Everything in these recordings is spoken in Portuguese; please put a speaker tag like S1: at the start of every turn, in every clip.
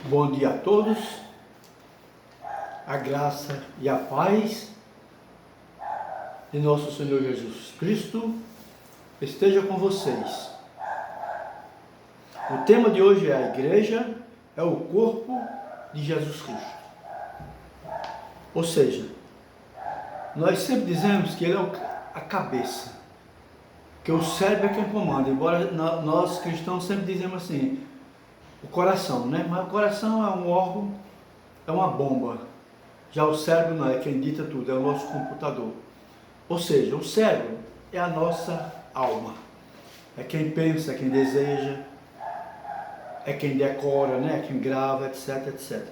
S1: Bom dia a todos, a graça e a paz de nosso Senhor Jesus Cristo esteja com vocês. O tema de hoje é: a igreja é o corpo de Jesus Cristo. Ou seja, nós sempre dizemos que ele é a cabeça, que o cérebro é quem comanda, embora nós cristãos sempre dizemos assim, o coração, né? Mas o coração é um órgão, é uma bomba. Já o cérebro não é quem dita tudo, é o nosso computador. Ou seja, o cérebro é a nossa alma. É quem pensa, é quem deseja, é quem decora, né? É quem grava, etc, etc.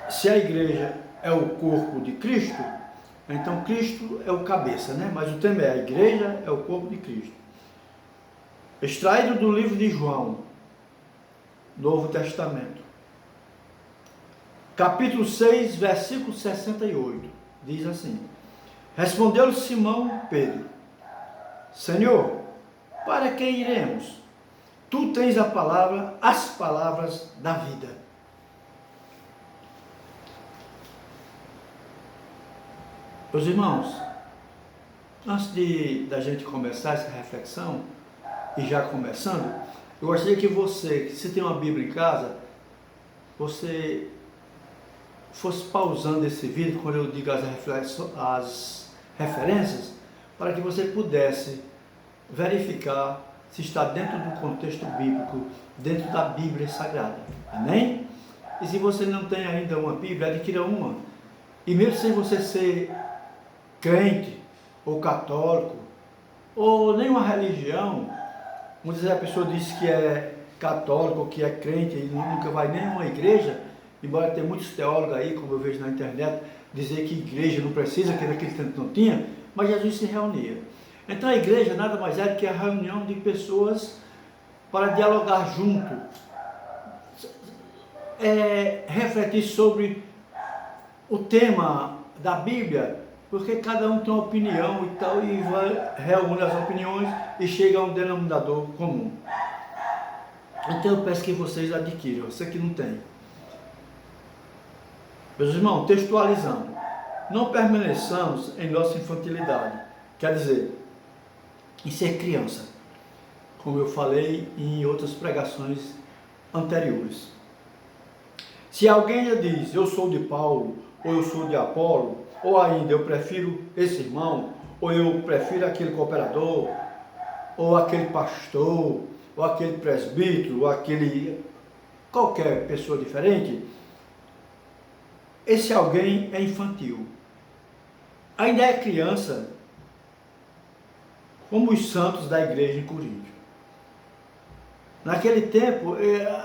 S1: Se a igreja é o corpo de Cristo, então Cristo é o cabeça, né? Mas o tema é: a igreja é o corpo de Cristo. Extraído do livro de João, Novo Testamento, capítulo 6, versículo 68, diz assim: respondeu-lhe Simão Pedro: Senhor, para quem iremos? Tu tens a palavra, as palavras da vida. Meus irmãos, antes da gente começar essa reflexão, e já começando, eu gostaria que você, se tem uma Bíblia em casa, você fosse pausando esse vídeo quando eu digo as referências, para que você pudesse verificar se está dentro do contexto bíblico, dentro da Bíblia Sagrada. Amém? E se você não tem ainda uma Bíblia, adquira uma. E mesmo sem você ser crente, ou católico, ou nenhuma religião, muitas vezes a pessoa diz que é católico, que é crente e nunca vai nem a uma igreja, embora tenha muitos teólogos aí, como eu vejo na internet, dizer que igreja não precisa, que naquele tempo não tinha, mas Jesus se reunia. Então a igreja nada mais é do que a reunião de pessoas para dialogar junto, refletir sobre o tema da Bíblia, porque cada um tem uma opinião e tal, e reúne as opiniões e chega a um denominador comum. Então eu peço que vocês adquiram, você que não tem. Meus irmãos, textualizando, não permaneçamos em nossa infantilidade, quer dizer, em ser criança, como eu falei em outras pregações anteriores. Se alguém já diz, eu sou de Paulo, ou eu sou de Apolo, ou ainda eu prefiro esse irmão, ou eu prefiro aquele cooperador, ou aquele pastor, ou aquele presbítero, ou aquele qualquer pessoa diferente, esse alguém é infantil. Ainda é criança, como os santos da igreja em Corinto. Naquele tempo,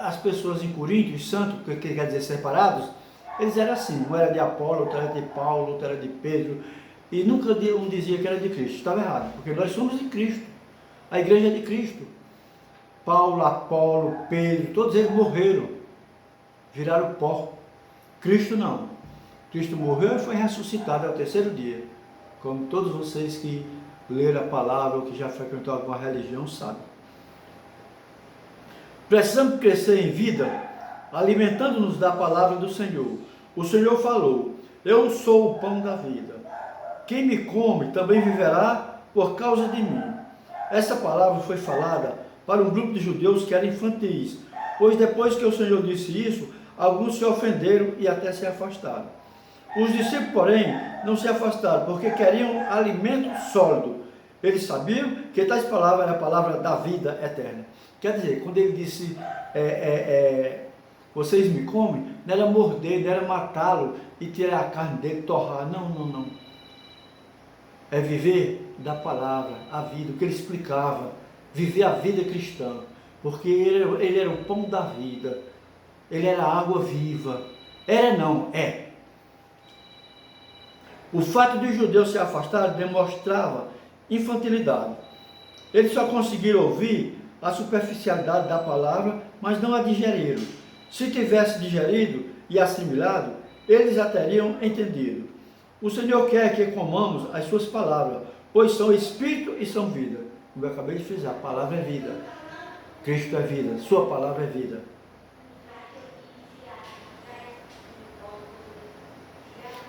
S1: as pessoas em Corinto, os santos, que quer dizer separados, eles eram assim, um era de Apolo, outro era de Paulo, outro era de Pedro, e nunca um dizia que era de Cristo. Estava errado, porque nós somos de Cristo, a igreja é de Cristo. Paulo, Apolo, Pedro, todos eles morreram, viraram pó. Cristo não. Cristo morreu e foi ressuscitado ao terceiro dia, como todos vocês que leram a palavra ou que já frequentaram alguma religião sabem. Precisamos crescer em vida, alimentando-nos da palavra do Senhor. O Senhor falou: eu sou o pão da vida. Quem me come também viverá por causa de mim. Essa palavra foi falada para um grupo de judeus que eram infantis, pois depois que o Senhor disse isso, alguns se ofenderam e até se afastaram. Os discípulos, porém, não se afastaram, porque queriam alimento sólido. Eles sabiam que tais palavras eram a palavra da vida eterna. Quer dizer, quando ele disse, vocês me comem, não era morder, não era matá-lo e tirar a carne dele, torrar. Não, não, não. É viver da palavra, a vida, o que ele explicava. Viver a vida cristã. Porque ele era o pão da vida. Ele era a água viva. Era não, é. O fato de os judeus se afastarem demonstrava infantilidade. Eles só conseguiram ouvir a superficialidade da palavra, mas não a digeriram. Se tivesse digerido e assimilado, eles a teriam entendido. O Senhor quer que comamos as suas palavras, pois são espírito e são vida. Como eu acabei de frisar, a palavra é vida. Cristo é vida, sua palavra é vida.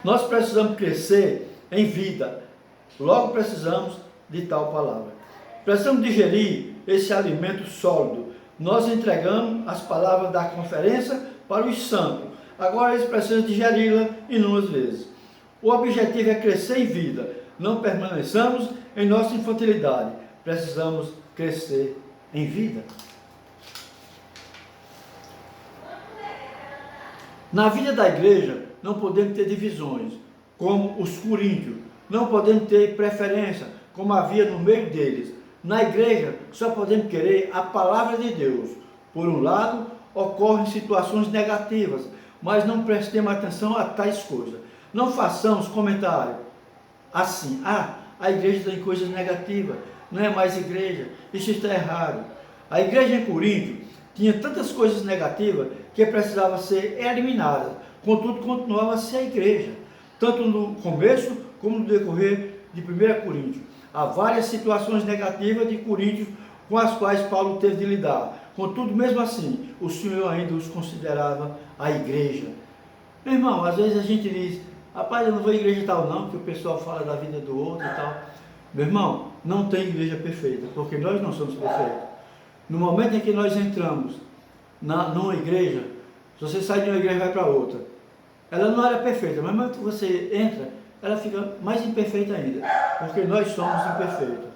S1: Nós precisamos crescer em vida. Logo precisamos de tal palavra. Precisamos digerir esse alimento sólido. Nós entregamos as palavras da conferência para os santos. Agora eles precisam digeri-la inúmeras vezes. O objetivo é crescer em vida. Não permaneçamos em nossa infantilidade. Precisamos crescer em vida. Na vida da igreja, não podemos ter divisões, como os coríntios. Não podemos ter preferência, como havia no meio deles. Na igreja, só podemos querer a palavra de Deus. Por um lado, ocorrem situações negativas, mas não prestemos atenção a tais coisas. Não façamos comentário assim: a igreja tem coisas negativas, não é mais igreja, isso está errado. A igreja em Corinto tinha tantas coisas negativas que precisava ser eliminadas, contudo continuava a ser a igreja, tanto no começo como no decorrer de 1 Coríntios. Há várias situações negativas de Coríntios com as quais Paulo teve de lidar, contudo mesmo assim, o Senhor ainda os considerava a igreja. Meu irmão, às vezes a gente diz: rapaz, eu não vou à igreja tal não, porque o pessoal fala da vida do outro e tal. Meu irmão, não tem igreja perfeita, porque nós não somos perfeitos. No momento em que nós entramos numa igreja, se você sai de uma igreja e vai para outra, ela não era perfeita, mas no momento que você entra, ela fica mais imperfeita ainda, porque nós somos imperfeitos.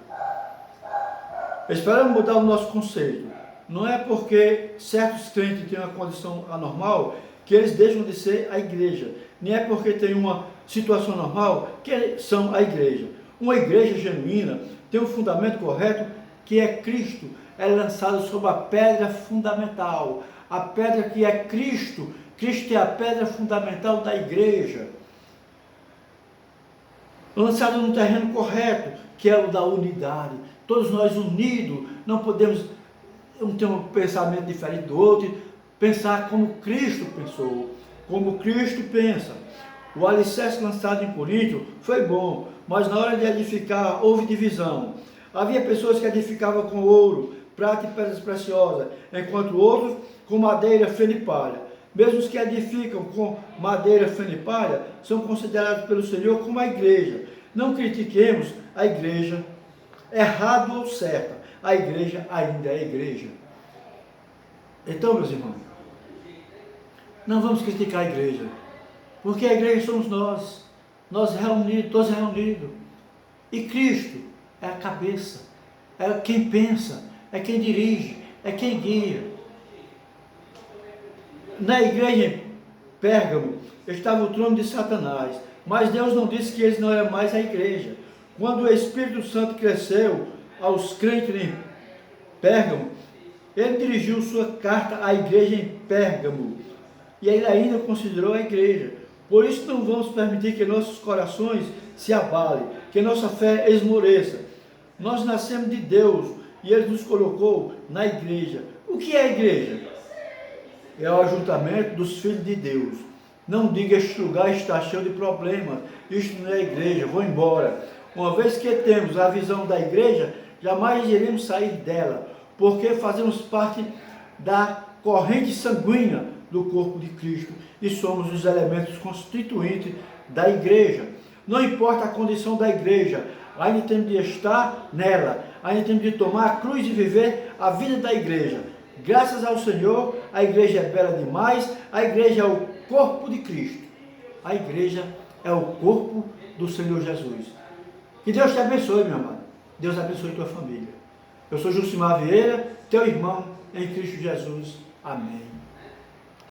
S1: Esperamos mudar o nosso conceito. Não é porque certos crentes têm uma condição anormal que eles deixam de ser a igreja, nem é porque tem uma situação normal que eles são a igreja. Uma igreja genuína tem um fundamento correto, que é Cristo. É lançado sobre a pedra fundamental, a pedra que é Cristo. Cristo é a pedra fundamental da igreja. Lançado no terreno correto, que é o da unidade. Todos nós unidos, não podemos ter um pensamento diferente do outro, pensar como Cristo pensou, como Cristo pensa. O alicerce lançado em Corinto foi bom, mas na hora de edificar houve divisão. Havia pessoas que edificavam com ouro, prata e pedras preciosas, enquanto outros com madeira, feno e palha. Mesmo os que edificam com madeira, feno e palha são considerados pelo Senhor como a igreja. Não critiquemos a igreja, errado ou certa, a igreja ainda é igreja. Então, meus irmãos, não vamos criticar a igreja, porque a igreja somos nós reunidos, todos reunidos. E Cristo é a cabeça, é quem pensa, é quem dirige, é quem guia. Na igreja em Pérgamo estava o trono de Satanás, mas Deus não disse que eles não eram mais a igreja. Quando o Espírito Santo cresceu aos crentes em Pérgamo, ele dirigiu sua carta à igreja em Pérgamo, e ele ainda considerou a igreja. Por isso não vamos permitir que nossos corações se abalem, que nossa fé esmoreça. Nós nascemos de Deus e Ele nos colocou na igreja. O que é a igreja? É o ajuntamento dos filhos de Deus. Não diga: este lugar está cheio de problemas, isto não é igreja, vou embora. Uma vez que temos a visão da igreja, jamais iremos sair dela, porque fazemos parte da corrente sanguínea do corpo de Cristo e somos os elementos constituintes da igreja. Não importa a condição da igreja, ainda temos de estar nela, ainda temos de tomar a cruz e viver a vida da igreja. Graças ao Senhor, a igreja é bela demais, a igreja é o corpo de Cristo. A igreja é o corpo do Senhor Jesus. Que Deus te abençoe, meu amado. Deus abençoe tua família. Eu sou Jucimar Vieira, teu irmão em Cristo Jesus. Amém.